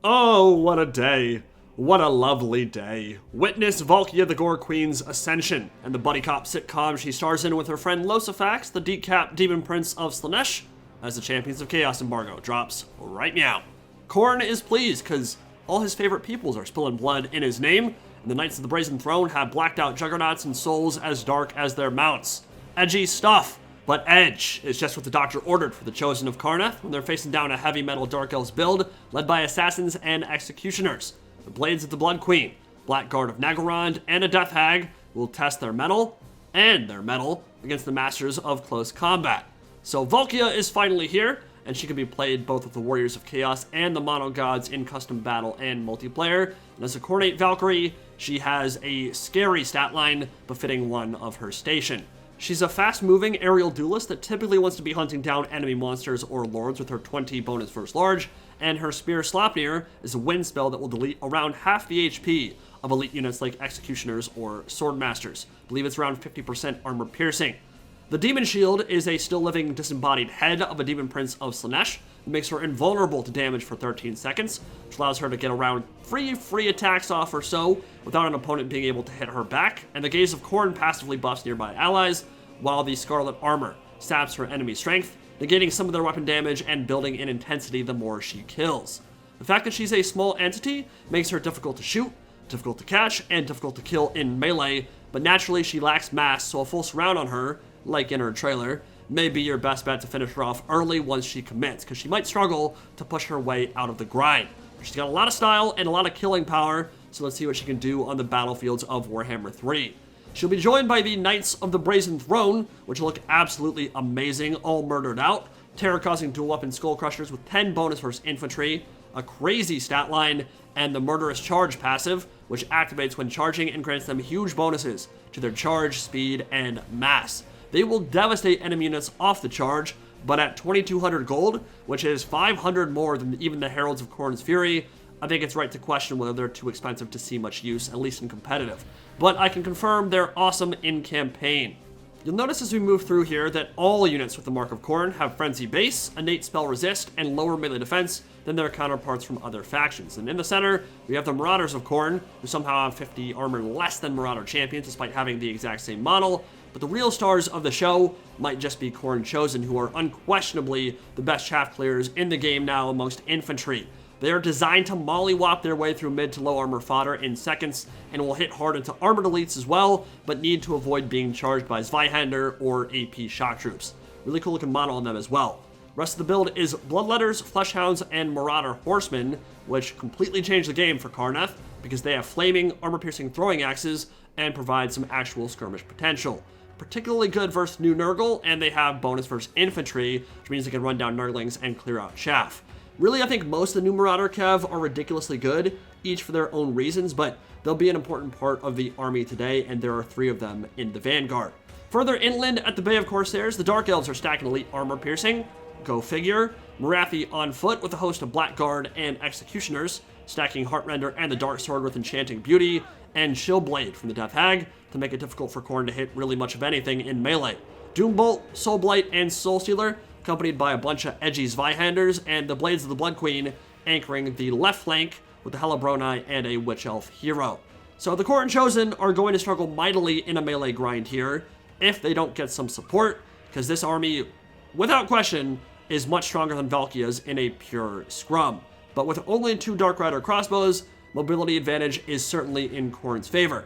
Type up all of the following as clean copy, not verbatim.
Oh, what a day. What a lovely day. Witness VALKIA the Gorequeen's ascension and the buddy cop sitcom she stars in with her friend Losifax, the decapped demon prince of Slaanesh, as the Champions of Chaos embargo drops right now. Khorne is pleased because all his favorite peoples are spilling blood in his name, and the Knights of the Brazen Throne have blacked out juggernauts and souls as dark as their mounts. Edgy stuff. But edge is just what the Doctor ordered for the Chosen of Karnath when they're facing down a heavy metal Dark Elves build led by Assassins and Executioners. The Blades of the Blood Queen, Blackguard of Nagorond, and a Death Hag will test their mettle against the Masters of Close Combat. So VALKIA is finally here, and she can be played both with the Warriors of Chaos and the Mono Gods in custom battle and multiplayer. And as a Khornate Valkyrie, she has a scary stat line befitting one of her station. She's a fast-moving aerial duelist that typically wants to be hunting down enemy monsters or lords with her 20 bonus versus large, and her Spear Slapnir is a wind spell that will delete around half the HP of elite units like Executioners or Swordmasters. I believe it's around 50% armor piercing. The Demon Shield is a still-living disembodied head of a Demon Prince of Slaanesh that makes her invulnerable to damage for 13 seconds, which allows her to get around free attacks off or so without an opponent being able to hit her back, and the Gaze of Khorne passively buffs nearby allies, while the Scarlet Armor saps her enemy strength, negating some of their weapon damage and building in intensity the more she kills. The fact that she's a small entity makes her difficult to shoot, difficult to catch, and difficult to kill in melee, but naturally she lacks mass, so a full surround on her, like in her trailer, may be your best bet to finish her off early once she commits, because she might struggle to push her way out of the grind. She's got a lot of style and a lot of killing power, so let's see what she can do on the battlefields of Warhammer 3. She'll be joined by the Knights of the Brazen Throne, which look absolutely amazing, all murdered out, terror-causing dual-weapon skull crushers with 10 bonus versus infantry, a crazy stat line, and the Murderous Charge passive, which activates when charging and grants them huge bonuses to their charge, speed, and mass. They will devastate enemy units off the charge, but at 2,200 gold, which is 500 more than even the Heralds of Khorne's Fury, I think it's right to question whether they're too expensive to see much use, at least in competitive. But I can confirm they're awesome in campaign. You'll notice as we move through here that all units with the Mark of Khorne have Frenzy Base, Innate Spell Resist, and lower melee defense than their counterparts from other factions. And in the center, we have the Marauders of Khorne, who somehow have 50 armor less than Marauder Champions despite having the exact same model. But the real stars of the show might just be Khorne Chosen, who are unquestionably the best chaff clearers in the game now amongst infantry. They are designed to mollywop their way through mid to low armor fodder in seconds and will hit hard into armored elites as well, but need to avoid being charged by Zweihander or AP shock troops. Really cool looking model on them as well. Rest of the build is Bloodletters, Fleshhounds, and Marauder Horsemen, which completely change the game for Karnath because they have flaming, armor-piercing throwing axes and provide some actual skirmish potential. Particularly good versus new Nurgle, and they have bonus versus infantry, which means they can run down Nurglings and clear out chaff. Really, I think most of the new Marauder Kev are ridiculously good, each for their own reasons, but they'll be an important part of the army today, and there are 3 of them in the Vanguard. Further inland at the Bay of Corsairs, the Dark Elves are stacking elite armor piercing. Go figure. Morathi on foot with a host of Blackguard and Executioners, stacking Heartrender and the Dark Sword with Enchanting Beauty, and Shieldblade from the Death Hag to make it difficult for Khorne to hit really much of anything in melee. Doombolt, Soulblight, and Soulstealer, accompanied by a bunch of edgy Zweihanders, and the Blades of the Blood Queen anchoring the left flank with the Helabroni and a Witch Elf hero. So the Khorne Chosen are going to struggle mightily in a melee grind here if they don't get some support, because this army, without question, is much stronger than VALKIA's in a pure scrum. But with only 2 Dark Rider crossbows, mobility advantage is certainly in Khorne's favor.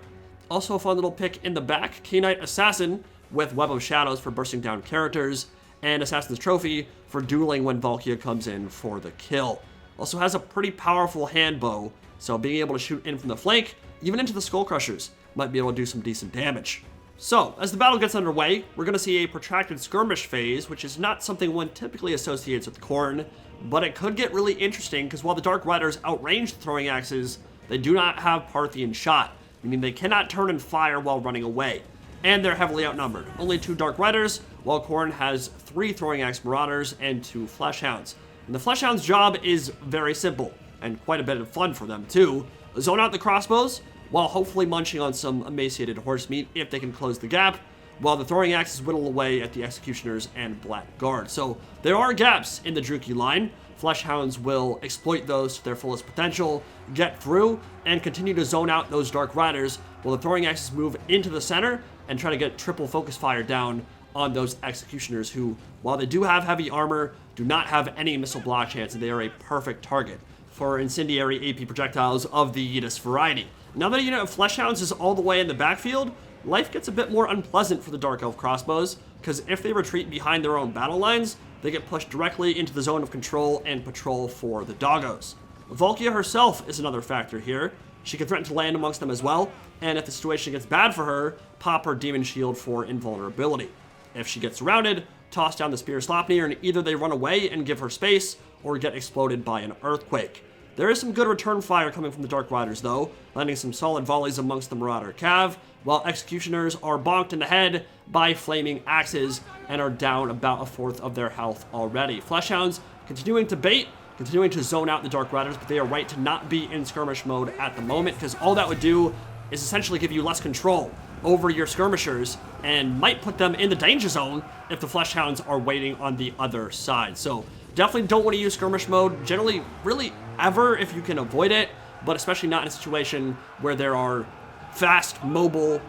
Also a fun little pick in the back, Khainite Assassin with Web of Shadows for bursting down characters, and Assassin's Trophy for dueling when VALKIA comes in for the kill. Also has a pretty powerful hand bow, so being able to shoot in from the flank, even into the Skull Crushers, might be able to do some decent damage. So, as the battle gets underway, we're going to see a protracted skirmish phase, which is not something one typically associates with Khorne, but it could get really interesting because while the Dark Riders outrange the throwing axes, they do not have Parthian shot, meaning they cannot turn and fire while running away. And they're heavily outnumbered. Only 2 Dark Riders, while Khorne has 3 Throwing Axe Marauders and 2 Fleshhounds. And the Fleshhound's job is very simple, and quite a bit of fun for them too. Zone out the crossbows, while hopefully munching on some emaciated horse meat if they can close the gap, while the Throwing Axes whittle away at the Executioners and Blackguard. So there are gaps in the Druchii line, Fleshhounds will exploit those to their fullest potential, get through, and continue to zone out those Dark Riders, while the Throwing Axes move into the center and try to get triple focus fire down on those Executioners who, while they do have heavy armor, do not have any missile block chance, and they are a perfect target for incendiary AP projectiles of the Aegis variety. Now that a unit of Fleshhounds is all the way in the backfield, life gets a bit more unpleasant for the Dark Elf crossbows, because if they retreat behind their own battle lines, they get pushed directly into the zone of control and patrol for the doggos. VALKIA herself is another factor here. She can threaten to land amongst them as well, and if the situation gets bad for her, pop her Demon Shield for invulnerability. If she gets surrounded, toss down the Spear Slopnir, and either they run away and give her space, or get exploded by an Earthquake. There is some good return fire coming from the Dark Riders though, landing some solid volleys amongst the Marauder Cav, while Executioners are bonked in the head by Flaming Axes and are down about a fourth of their health already. Fleshhounds continuing to bait, continuing to zone out the Dark Riders, but they are right to not be in skirmish mode at the moment, because all that would do is essentially give you less control over your skirmishers and might put them in the danger zone if the Fleshhounds are waiting on the other side. So definitely don't want to use skirmish mode, generally, really ever if you can avoid it, but especially not in a situation where there are fast, mobile,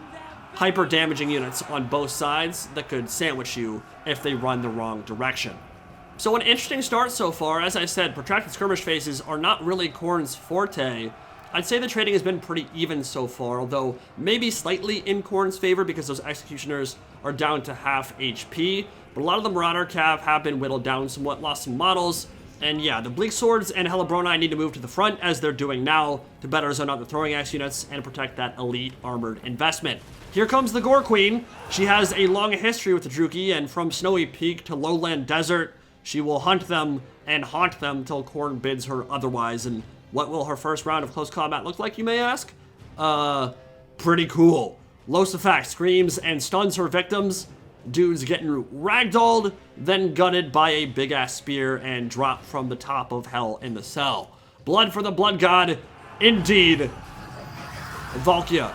hyper damaging units on both sides that could sandwich you if they run the wrong direction. So an interesting start so far. As I said, protracted skirmish phases are not really Khorne's forte. I'd say the trading has been pretty even so far, although maybe slightly in Khorne's favor because those Executioners are down to half HP, but a lot of the Marauder Cav have been whittled down somewhat, lost some models, and yeah, the Bleak Swords and Hellebronai need to move to the front, as they're doing now, to better zone out the Throwing Axe units and protect that elite armored investment. Here comes the Gore Queen. She has a long history with the Druchii, and from Snowy Peak to Lowland Desert, she will hunt them and haunt them till Khorne bids her otherwise. And what will her first round of close combat look like, you may ask? Pretty cool. Losafak screams and stuns her victims. Dudes getting ragdolled, then gutted by a big-ass spear and dropped from the top of hell in the cell. Blood for the Blood God, indeed. VALKIA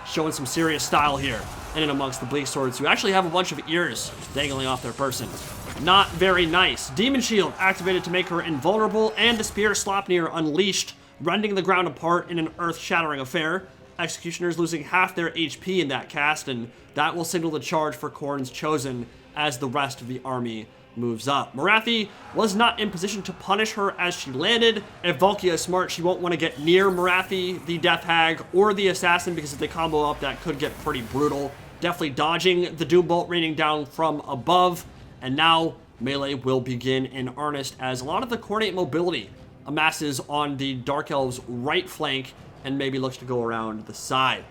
showing some serious style here, in and amongst the Bleak Swords, who actually have a bunch of ears dangling off their person. Not very nice. Demon Shield activated to make her invulnerable, and the Spear Slopnir unleashed, rending the ground apart in an earth-shattering affair. Executioners losing half their HP in that cast, and that will signal the charge for Khorne's Chosen as the rest of the army moves up. Morathi was not in position to punish her as she landed. If VALKIA is smart, she won't want to get near Morathi, the Death Hag, or the Assassin, because if they combo up, that could get pretty brutal. Definitely dodging the Doom Bolt raining down from above, and now melee will begin in earnest as a lot of the Khornate mobility amasses on the Dark Elves' right flank and maybe looks to go around the side.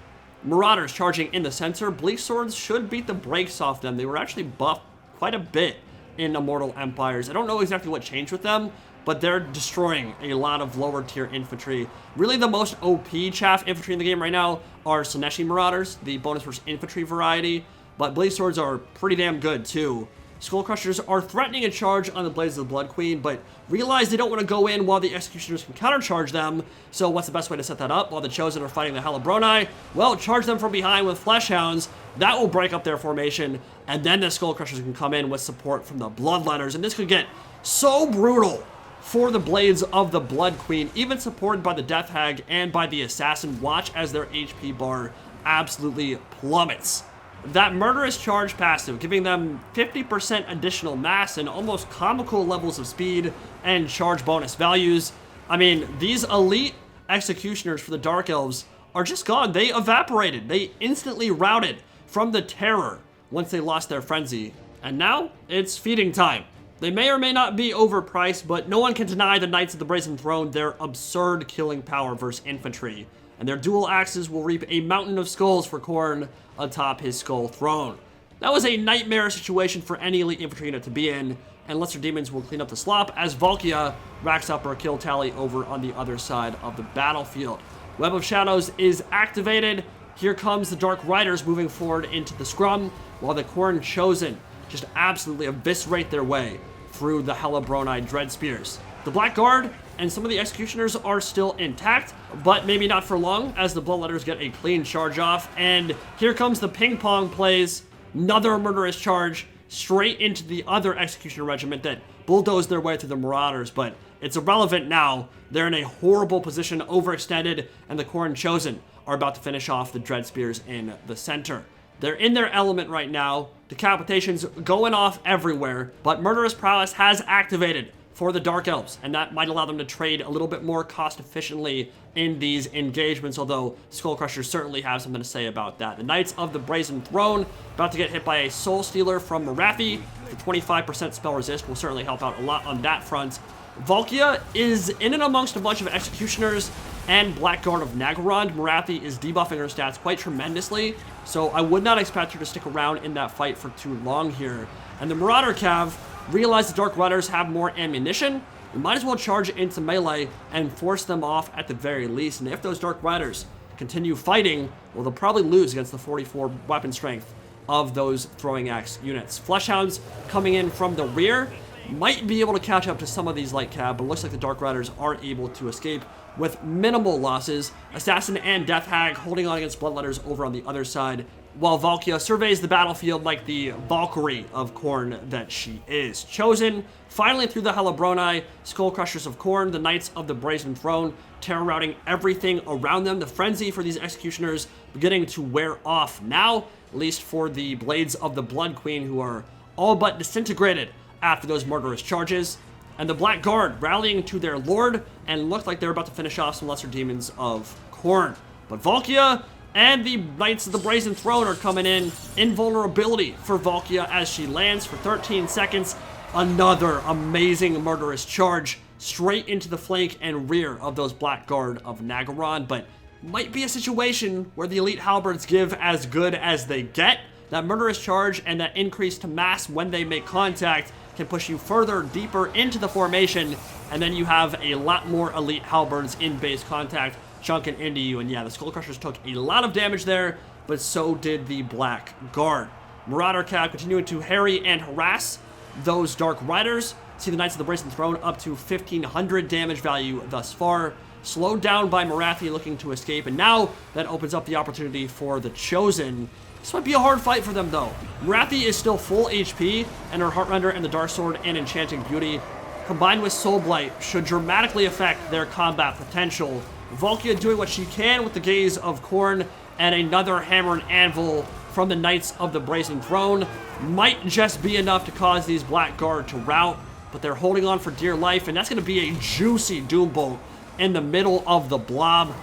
Marauders charging in the center. Bleak Swords should beat the brakes off them. They were actually buffed quite a bit in Immortal Empires. I don't know exactly what changed with them, but they're destroying a lot of lower tier infantry. Really the most OP chaff infantry in the game right now are Slaaneshi Marauders, the bonus versus infantry variety, but Bleak Swords are pretty damn good too. Skull Crushers are threatening a charge on the Blades of the Blood Queen, but realize they don't want to go in while the Executioners can countercharge them. So what's the best way to set that up while the Chosen are fighting the Hellebronai? Well, charge them from behind with Fleshhounds. That will break up their formation, and then the Skull Crushers can come in with support from the Bloodletters, and this could get so brutal for the Blades of the Blood Queen, even supported by the Death Hag and by the Assassin. Watch as their HP bar absolutely plummets. That Murderous Charge passive, giving them 50% additional mass and almost comical levels of speed and charge bonus values. I mean, these elite Executioners for the Dark Elves are just gone. They evaporated. They instantly routed from the terror once they lost their frenzy. And now, it's feeding time. They may or may not be overpriced, but no one can deny the Knights of the Brazen Throne their absurd killing power versus infantry. And their dual axes will reap a mountain of skulls for Khorne atop his skull throne. That was a nightmare situation for any elite infantry unit to be in, and Lesser Demons will clean up the slop as VALKIA racks up her kill tally over on the other side of the battlefield. Web of Shadows is activated. Here comes the Dark Riders moving forward into the scrum, while the Khorne Chosen just absolutely eviscerate their way through the Hellebronai Dread Spears. The Black Guard and some of the Executioners are still intact, but maybe not for long as the Bloodletters get a clean charge off. And here comes the ping pong plays. Another murderous charge straight into the other Executioner regiment that bulldozed their way through the Marauders, but It's irrelevant now. They're in a horrible position, overextended, and the Khorne Chosen are about to finish off the Dread Spears in the center. They're in their element right now. Decapitations going off everywhere, but Murderous Prowess has activated for the Dark Elves, and that might allow them to trade a little bit more cost efficiently in these engagements, although Skullcrushers certainly have something to say about that. The Knights of the Brazen Throne about to get hit by a Soul Stealer from Morathi. The 25% spell resist will certainly help out a lot on that front. VALKIA is in and amongst a bunch of Executioners and Blackguard of Nagorond. Morathi is debuffing her stats quite tremendously, so I would not expect her to stick around in that fight for too long here. And the Marauder Cav realize the Dark Riders have more ammunition. We might as well charge into melee and force them off at the very least. And if those Dark Riders continue fighting, well, they'll probably lose against the 44 weapon strength of those throwing axe units. Fleshhounds coming in from the rear might be able to catch up to some of these light cav, but looks like the Dark Riders are able to escape with minimal losses. Assassin and Death Hag holding on against Bloodletters over on the other side, while VALKIA surveys the battlefield like the Valkyrie of Khorne that she is. Chosen finally through the Hellebronai, Skullcrushers of Khorne, the Knights of the Brazen Throne, terror routing everything around them. The frenzy for these Executioners beginning to wear off now, at least for the Blades of the Blood Queen, who are all but disintegrated after those murderous charges. And the Black Guard rallying to their lord, and looked like they're about to finish off some lesser demons of Khorne. But VALKIA and the Knights of the Brazen Throne are coming in. Invulnerability for VALKIA as she lands for 13 seconds. Another amazing murderous charge straight into the flank and rear of those Black Guard of Nagorond, but might be a situation where the Elite Halberds give as good as they get. That murderous charge and that increase to mass when they make contact can push you further, deeper into the formation, and then you have a lot more Elite Halberds in base contact chunking into you. And yeah, the Skullcrushers took a lot of damage there, but so did the Black Guard. Marauder Cav continuing to harry and harass those Dark Riders. See the Knights of the Brazen Throne up to 1,500 damage value thus far. Slowed down by Morathi looking to escape, and now that opens up the opportunity for the Chosen. This might be a hard fight for them, though. Morathi is still full HP, and her Heartrender and the Dark Sword and Enchanting Beauty, combined with Soul Blight, should dramatically affect their combat potential. VALKIA doing what she can with the Gaze of Khorne, and another Hammer and Anvil from the Knights of the Brazen Throne might just be enough to cause these Black Guard to rout, but they're holding on for dear life, and that's going to be a juicy Doom Bolt in the middle of the blob.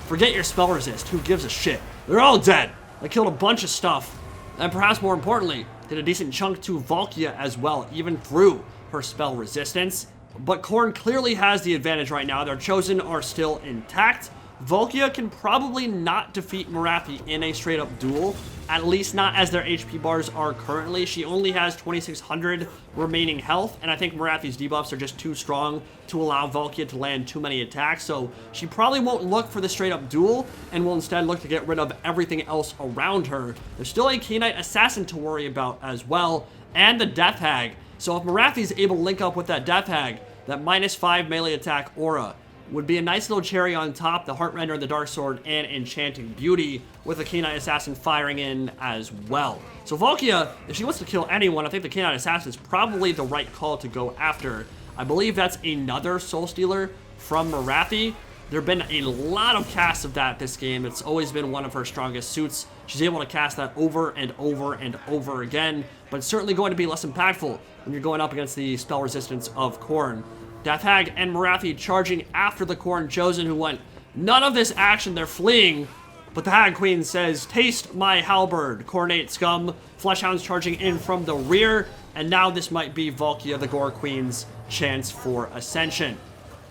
Forget your spell resist. Who gives a shit? They're all dead. They killed a bunch of stuff, and perhaps more importantly, did a decent chunk to VALKIA as well, even through her spell resistance. But Khorne clearly has the advantage right now. Their Chosen are still intact. VALKIA can probably not defeat Morathi in a straight-up duel, at least not as their HP bars are currently. She only has 2,600 remaining health, and I think Morathi's debuffs are just too strong to allow VALKIA to land too many attacks, so she probably won't look for the straight-up duel, and will instead look to get rid of everything else around her. There's still a Khainite Assassin to worry about as well, and the Death Hag. So if Morathi's able to link up with that Death Hag, that -5 melee attack aura would be a nice little cherry on top. The Heartrender and the Dark Sword and Enchanting Beauty with the Khainite Assassin firing in as well. So VALKIA, if she wants to kill anyone, I think the Khainite Assassin is probably the right call to go after. I believe that's another Soul Stealer from Morathi. There have been a lot of casts of that this game. It's always been one of her strongest suits. She's able to cast that over and over and over again, but it's certainly going to be less impactful when you're going up against the spell resistance of Khorne. Death Hag and Morathi charging after the Khorne Chosen, who went none of this action. They're fleeing, but the Hag Queen says, "Taste my halberd, Khornate scum." Fleshhounds charging in from the rear, and now this might be VALKIA the Gore Queen's chance for ascension.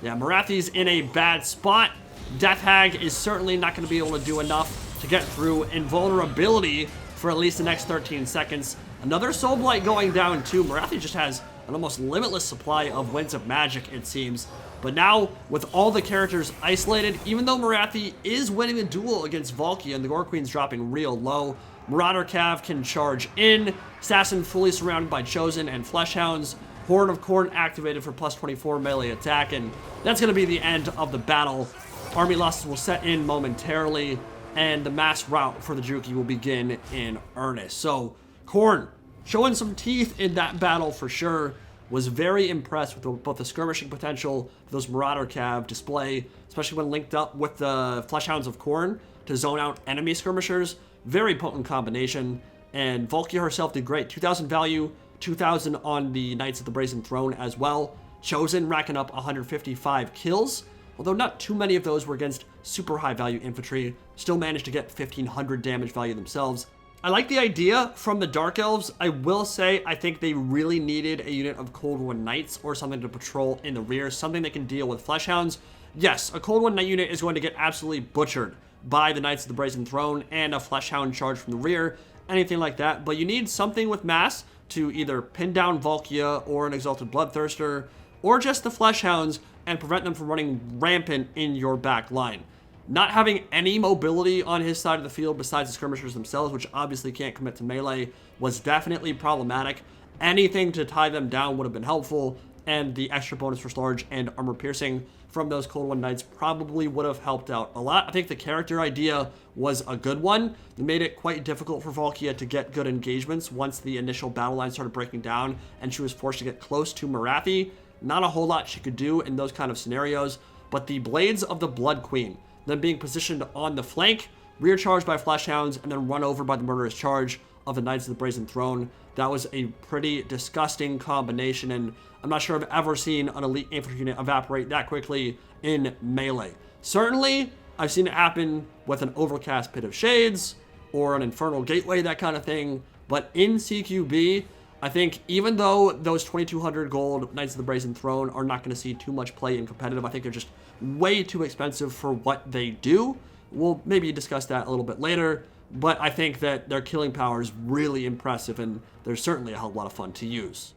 Yeah, Morathi's in a bad spot. Death Hag is certainly not going to be able to do enough to get through invulnerability for at least the next 13 seconds. Another Soul Blight going down too. Morathi just has an almost limitless supply of Winds of Magic, it seems. But now, with all the characters isolated, even though Morathi is winning the duel against VALKIA and the Gore Queen's dropping real low, Marauder Cav can charge in. Assassin fully surrounded by Chosen and Fleshhounds. Horde of Khorne activated for +24 melee attack, and that's going to be the end of the battle. Army losses will set in momentarily, and the mass rout for the Juki will begin in earnest. So, Khorne showing some teeth in that battle for sure. was very impressed with both the skirmishing potential, those Marauder Cav display, especially when linked up with the Fleshhounds of Khorne to zone out enemy skirmishers. Very potent combination, and Valkia herself did great. 2,000 value, 2,000 on the Knights of the Brazen Throne as well. Chosen racking up 155 kills, although not too many of those were against super high value infantry. Still managed to get 1,500 damage value themselves. I like the idea from the Dark Elves. I will say I think they really needed a unit of Cold War Knights or something to patrol in the rear, something that can deal with Fleshhounds. Yes, a Cold War Knight unit is going to get absolutely butchered by the Knights of the Brazen Throne and a Fleshhound charge from the rear, anything like that, but you need something with mass to either pin down Valkia or an Exalted Bloodthirster, or just the Fleshhounds and prevent them from running rampant in your back line. Not having any mobility on his side of the field besides the skirmishers themselves, which obviously can't commit to melee, was definitely problematic. Anything to tie them down would have been helpful, and the extra bonus for Slarge and armor piercing from those Cold War Knights probably would have helped out a lot. I think the character idea was a good one. It made it quite difficult for Valkia to get good engagements once the initial battle line started breaking down and she was forced to get close to Morathi. Not a whole lot she could do in those kind of scenarios, but the Blades of the Blood Queen, them being positioned on the flank, rear charged by Fleshhounds, and then run over by the murderous charge of the Knights of the Brazen Throne. That was a pretty disgusting combination, and I'm not sure I've ever seen an elite infantry unit evaporate that quickly in melee. Certainly, I've seen it happen with an Overcast Pit of Shades or an Infernal Gateway, that kind of thing, but in CQB, I think even though those 2,200 gold Knights of the Brazen Throne are not going to see too much play in competitive, I think they're just way too expensive for what they do. We'll maybe discuss that a little bit later, but I think that their killing power is really impressive, and they're certainly a hell of a lot of fun to use.